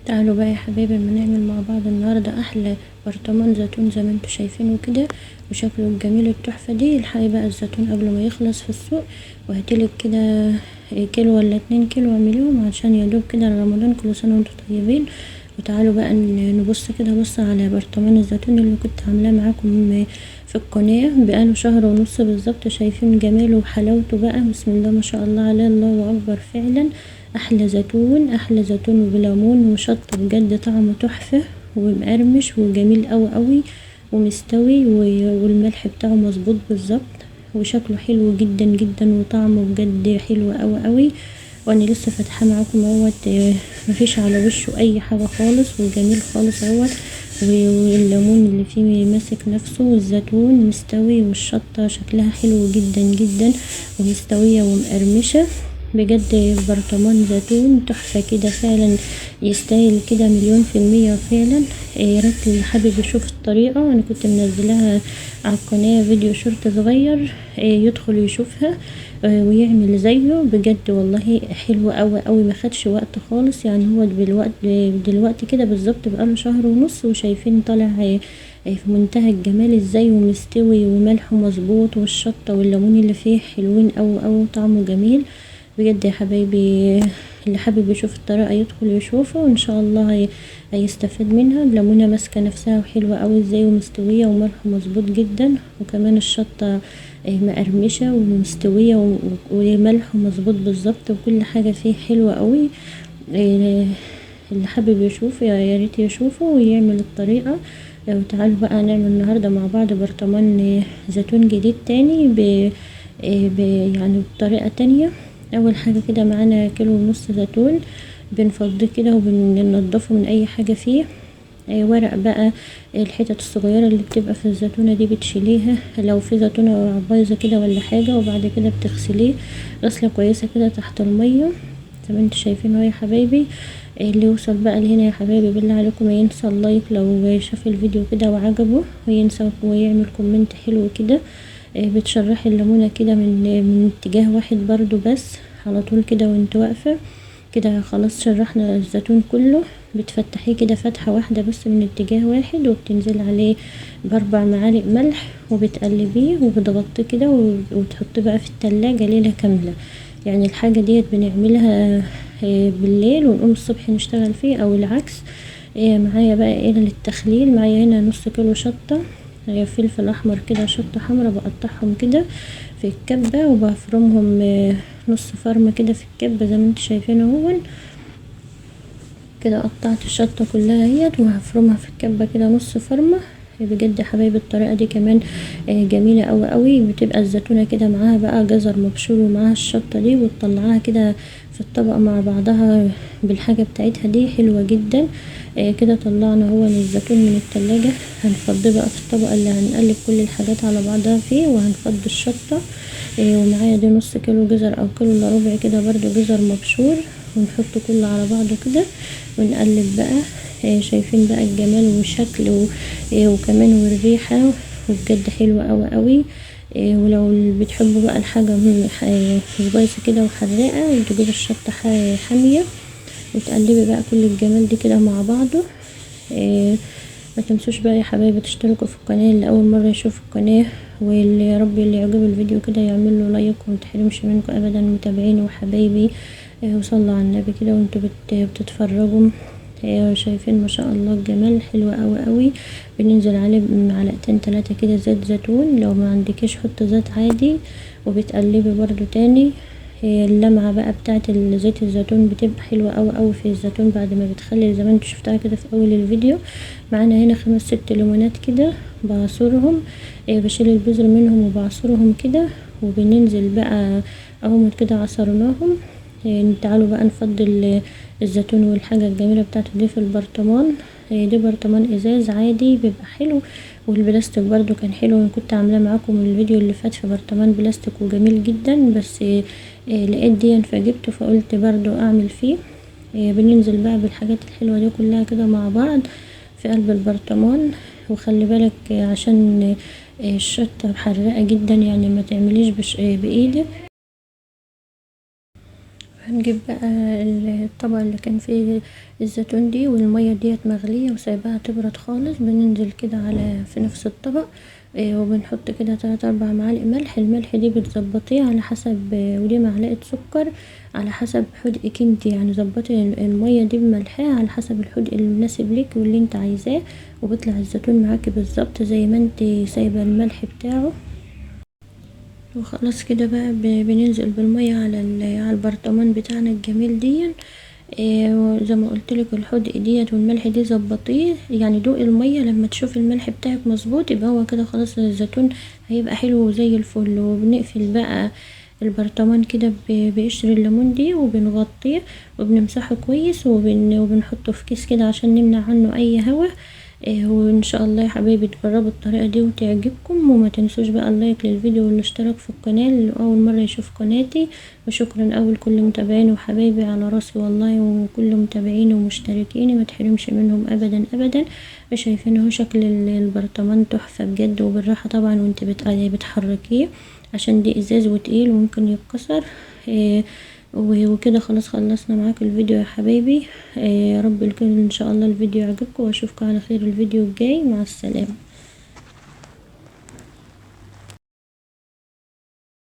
تعالوا بقى يا حبايبي اما نعمل مع بعض النهارده احلى برطمان زيتون زي ما انتوا شايفينه كده وشكله الجميل التحفه دي. الحقي بقى الزيتون قبل ما يخلص في السوق وهاتلك كده كيلو ولا 2 كيلو اعمليهم عشان يدوب كده رمضان. كل سنه وانتوا طيبين. وتعالوا بقى نبص كده بص على برطمان الزيتون اللي كنت عاملاه معاكم في القناه بقاله شهر ونص بالظبط. شايفين جماله وحلاوته بقى، بسم الله ما شاء الله عليه، الله اكبر فعلا. احلى زيتون، احلى زيتون بليمون وشطه، بجد طعمه تحفه ومقرمش وجميل قوي قوي ومستوي والملح بتاعه مظبوط بالظبط وشكله حلو جدا جدا وطعمه بجد حلو قوي قوي. وانا لسه فاتحه معاكم اهوت، مفيش على وشه اي حاجه خالص وجميل خالص اهوت. والليمون اللي فيه ماسك نفسه والزيتون مستوي والشطه شكلها حلو جدا جدا ومستويه ومقرمشه. بجد برطمان زيتون تحفة كده فعلا، يستاهل كده 1000000% فعلا. يا ريت اللي حابب يشوف الطريقة انا كنت منزلاها على القناة فيديو شورت صغير، يدخل يشوفها ويعمل زيه. بجد والله حلو قوي قوي، ما خدش وقت خالص. يعني هو دلوقتي كده بالظبط بقاله شهر ونص وشايفين طالع في منتهى الجمال ازاي ومستوي وملحه مظبوط والشطة والليمون اللي فيه حلوين قوي قوي طعمه جميل. بجد يا حبايبي اللي حابب يشوف الطريقة يدخل يشوفه وان شاء الله هيستفاد منها. الليمونة ماسكة نفسها وحلوة قوي ازاي ومستوية وملح مظبوط جدا، وكمان الشطة مقرمشة ومستوية وملح مظبوط بالظبط وكل حاجة فيه حلوة قوي. اللي حابب يشوف يا ريت يشوفه ويعمل الطريقة. تعالوا بقى نعمل النهاردة مع بعض برطمان زيتون جديد تاني يعني بطريقة تانية. اول حاجة كده معانا 1.5 كيلو زيتون، بنفضيه كده وبننضفه من اي حاجة فيه. ورق بقى الحتت الصغيرة اللي بتبقى في الزيتونة دي بتشيليها لو في زيتونة بايظة كده ولا حاجة، وبعد كده بتغسليه غسلة كويسة كده تحت المية زي ما انتوا شايفين اهو يا حبايبي. اللي يوصل بقى لهنا يا حبايبي بالله عليكم ما ينسى اللايك لو شاف الفيديو كده وعجبه، وينسى ويعمل كومنت حلو كده. بتشرحي الليمونة كده من اتجاه واحد برضو بس على طول كده وانت واقفة كده. خلاص شرحنا الزيتون كله، بتفتحيه كده فتحة واحدة بس من اتجاه واحد وبتنزل عليه ب4 معالق ملح وبتقلبيه وبتغطيه كده وتحطيه بقى في التلاجة ليلة كاملة. يعني الحاجة ديت بنعملها بالليل ونقوم الصبح نشتغل فيه او العكس. معايا بقى ايه للتخليل؟ معايا هنا نص كيلو شطة، فلفل احمر كده شطة حمرا بقطعهم كده في الكبة وبفرمهم نص فرمة كده في الكبة زي ما انتوا شايفين اهو كده. قطعت الشطة كلها اهيت وهفرمها في الكبة كده نص فرمة. بجد يا حبايبي الطريقة دي كمان جميلة قوي قوي. بتبقى الزيتونة كده معاها بقى جزر مبشور ومعاها الشطة دي وتطلعها كده في الطبق مع بعضها بالحاجة بتاعتها دي حلوة جدا. كده طلعنا هو الزيتون من التلاجة، هنفضيه بقى في الطبق اللي هنقلب كل الحاجات على بعضها فيه وهنفض الشطة. ومعايا دي نص كيلو جزر او كيلو الا ربع كده برضو جزر مبشور، ونحطه كله على بعضه كده ونقلب بقى. شايفين بقى الجمال والشكل وكمان والريحة وبجد حلوة قوي قوي. ولو بتحبوا بقى الحاجة سبايسي كده وحراقة تجيب الشطة حامية وتقلبي بقى كل الجمال دي كده مع بعضه. ما تنسوش بقى يا حبايبي تشتركوا في القناة اللي اول مرة يشوف القناة، واللي يا رب اللي يعجب الفيديو كده يعمل له لايك ومتحرمش منكم ابدا متابعيني وحبايبي. وصلوا على النبي كده وانتوا بتتفرجوا. شايفين ما شاء الله الجمال حلو قوي قوي. بننزل عليه معلقتين 3 كده زيت زيتون، لو ما عندكيش حط زيت عادي وبتقلبي برضو تاني. اللمعة بقى بتاعت زيت الزيتون بتبقى حلوة قوي قوي في الزيتون بعد ما بتخلي زي ما انتوا شفتها كده في اول الفيديو. معانا هنا 5 6 ليمونات كده بعصرهم، بشيل البذر منهم وبعصرهم كده وبننزل بقى اهم كده عصرناهم. تعالوا بقى نفضل الزيتون والحاجة الجميلة بتاعته دي في البرطمان. دي برطمان ازاز عادي بيبقى حلو، والبلاستيك برضو كان حلو. انا كنت عاملاه معاكم الفيديو اللي فات في برطمان بلاستيك وجميل جدا، بس لقيت دي فجبته فقلت برضو اعمل فيه. بننزل بقى بالحاجات الحلوة دي كلها كده مع بعض في قلب البرطمان. وخلي بالك عشان الشطة حراقة جدا، يعني ما تعمليش بايدك. هنجيب بقى الطبق اللي كان فيه الزيتون دي والمية ديت مغلية وسايباها تبرد خالص، بننزل كده على في نفس الطبق وبنحط كده 3-4 معالق ملح. الملح دي بتظبطيه على حسب، ودي معلقة سكر على حسب حدقك انتي، يعني ظبطي المية دي بملحها على حسب الحدق المناسب ليك واللي انت عايزاه، وبيطلع الزيتون معاكي بالظبط زي ما انت سايبه الملح بتاعه. وخلاص كده بقى بننزل بالمية على البرطمان بتاعنا الجميل دي. زي ما قلتلك الحدق ديت والملح دي ظبطيه، يعني دوقي المية لما تشوفي الملح بتاعك مظبوط يبقى هو كده خلاص الزيتون هيبقى حلو زي الفل. وبنقفل بقى البرطمان كده بقشر الليمون دي وبنغطيه وبنمسحه كويس وبنحطه في كيس كده عشان نمنع عنه اي هوا. وان شاء الله يا حبايبي تجربوا الطريقه دي وتعجبكم، وما تنسوش بقى اللايك للفيديو والاشتراك في القناه اللي اول مره يشوف قناتي. وشكرا اول كل متابعيني وحبايبي على راسي والله، وكل متابعيني ومشتركيني ما تحرمش منهم ابدا ابدا. شايفين اهو شكل البرطمان تحفه بجد، وبالراحه طبعا وانت بتحركيه عشان دي ازاز وتقيل وممكن يتكسر. وكده خلاص خلصنا معاكم الفيديو يا حبايبي. يا رب الكل ان شاء الله الفيديو يعجبكم، واشوفكم على خير الفيديو الجاي. مع السلامه.